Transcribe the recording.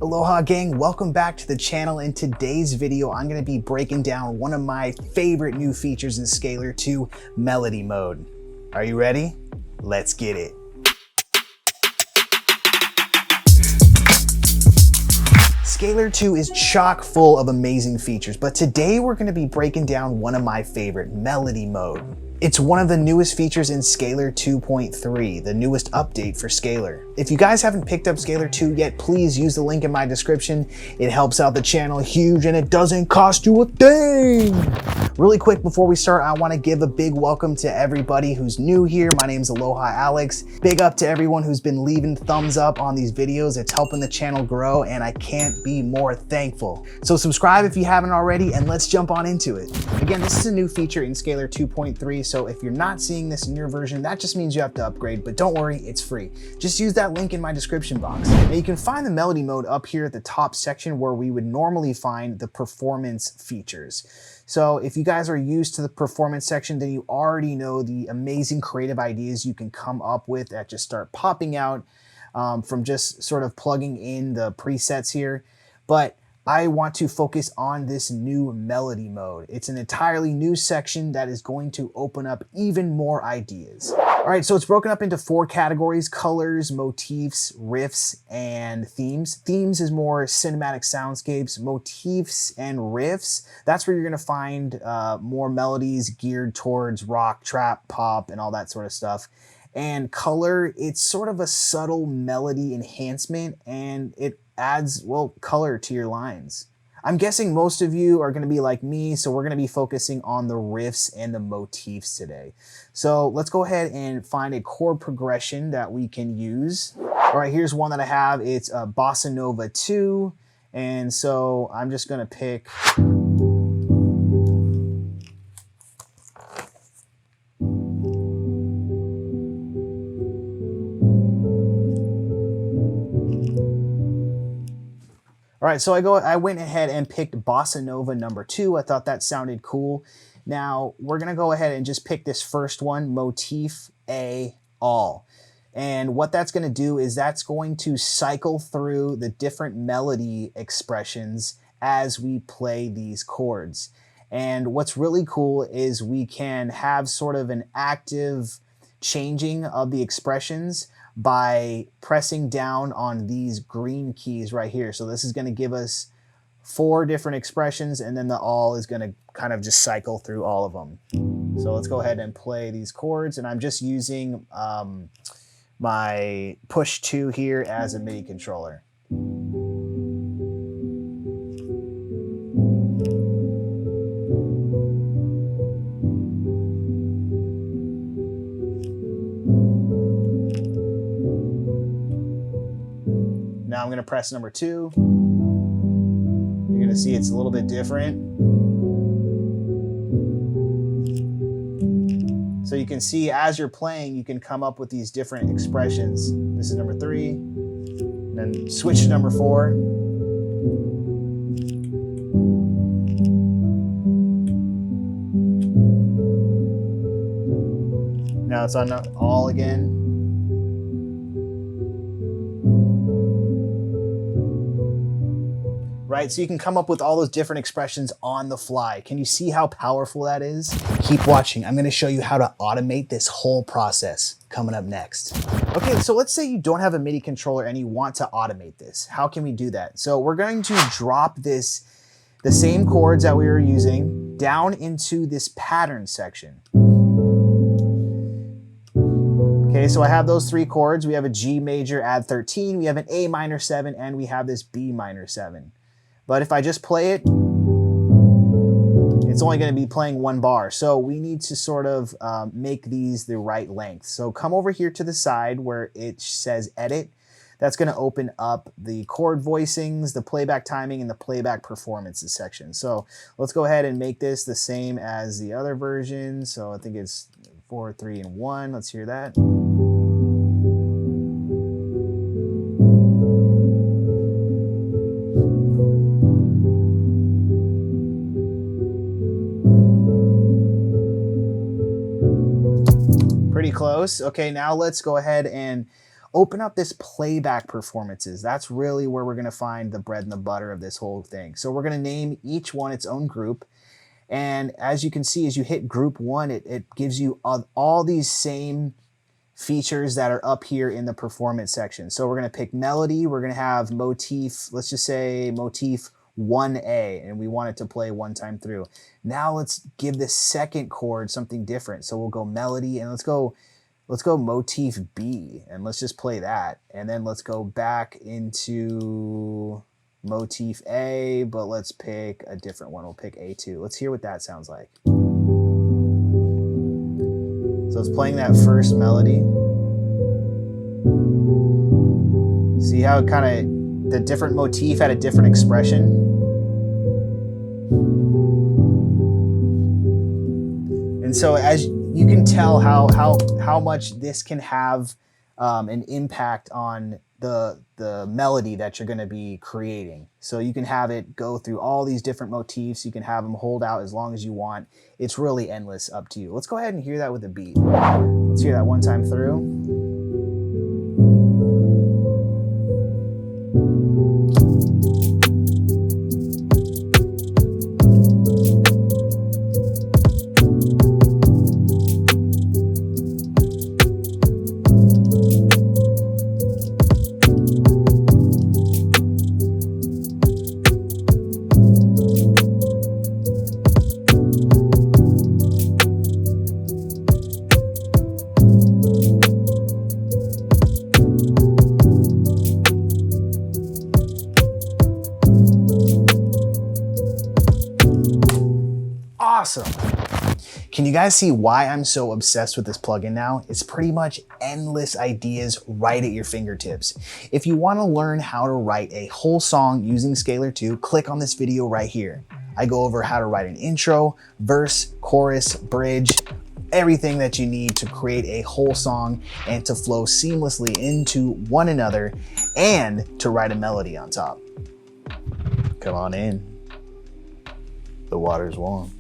Aloha gang, welcome back to the channel. In today's video, I'm going to be breaking down one of my favorite new features in Scalar 2, melody mode. Are you ready? Let's get it. Scalar 2 is chock full of amazing features, but today we're going to be breaking down one of my favorite, melody mode. It's one of the newest features in Scalar 2.3, the newest update for Scalar. If you guys haven't picked up Scalar 2 yet, please use the link in my description. It helps out the channel huge and it doesn't cost you a thing. Really quick before we start, I want to give a big welcome to everybody who's new here. My name's Aloha Alex. Big up to everyone who's been leaving thumbs up on these videos. It's helping the channel grow and I can't be more thankful. So subscribe if you haven't already and let's jump on into it. Again, this is a new feature in Scalar 2.3, so if you're not seeing this in your version, that just means you have to upgrade, but don't worry, it's free. Just use that link in my description box. Now you can find the melody mode up here at the top section where we would normally find the performance features. So if you guys are used to the performance section, then you already know the amazing creative ideas you can come up with that just start popping out from just sort of plugging in the presets here. But I want to focus on this new melody mode. It's an entirely new section that is going to open up even more ideas. All right, so it's broken up into 4 categories: colors, motifs, riffs, and themes. Themes is more cinematic soundscapes. Motifs and riffs, that's where you're gonna find more melodies geared towards rock, trap, pop, and all that sort of stuff. And color, it's sort of a subtle melody enhancement and it adds, well, color to your lines. I'm guessing most of you are gonna be like me, so we're gonna be focusing on the riffs and the motifs today. So let's go ahead and find a chord progression that we can use. All right, here's one that I have. It's a Bossa Nova 2. And so I'm just gonna pick All right, so I went ahead and picked Bossa Nova number 2. I thought that sounded cool. Now we're gonna go ahead and just pick this first one, Motif A All. And what that's gonna do is that's going to cycle through the different melody expressions as we play these chords. And what's really cool is we can have sort of an active changing of the expressions by pressing down on these green keys right here. So this is going to give us 4 different expressions and then the all is going to kind of just cycle through all of them. So let's go ahead and play these chords, and I'm just using my push 2 here as a MIDI controller. Now I'm going to press number 2. You're going to see it's a little bit different. So you can see as you're playing, you can come up with these different expressions. This is number 3. And then switch to number 4. Now it's on all again. Right, so you can come up with all those different expressions on the fly. Can you see how powerful that is? Keep watching. I'm gonna show you how to automate this whole process coming up next. Okay, so let's say you don't have a MIDI controller and you want to automate this. How can we do that? So we're going to drop the same chords that we were using down into this pattern section. Okay, so I have those 3 chords. We have a G major add 13, we have an A minor 7, and we have this B minor 7. But if I just play it, it's only going to be playing 1 bar. So we need to sort of make these the right length. So come over here to the side where it says edit. That's going to open up the chord voicings, the playback timing, and the playback performances section. So let's go ahead and make this the same as the other version. So I think it's 4, 3, and 1. Let's hear that. Pretty close. Okay, now let's go ahead and open up this playback performances. That's really where we're gonna find the bread and the butter of this whole thing. So we're gonna name each one its own group. And as you can see, as you hit group 1, it gives you all these same features that are up here in the performance section. So we're gonna pick melody, we're gonna have motif, let's just say motif 1A, and we want it to play one time through. Now let's give this second chord something different. So we'll go melody, and let's go motif B, and let's just play that. And then let's go back into motif A, but let's pick a different one. We'll pick A2. Let's hear what that sounds like. So it's playing that first melody. See how it kind of, the different motif had a different expression? And so as you can tell how much this can have an impact on the melody that you're going to be creating. So you can have it go through all these different motifs. You can have them hold out as long as you want. It's really endless, up to you. Let's go ahead and hear that with a beat. Let's hear that one time through. Awesome. Can you guys see why I'm so obsessed with this plugin now? It's pretty much endless ideas right at your fingertips. If you want to learn how to write a whole song using Scalar 2, click on this video right here. I go over how to write an intro, verse, chorus, bridge, everything that you need to create a whole song and to flow seamlessly into one another and to write a melody on top. Come on in. The water's warm.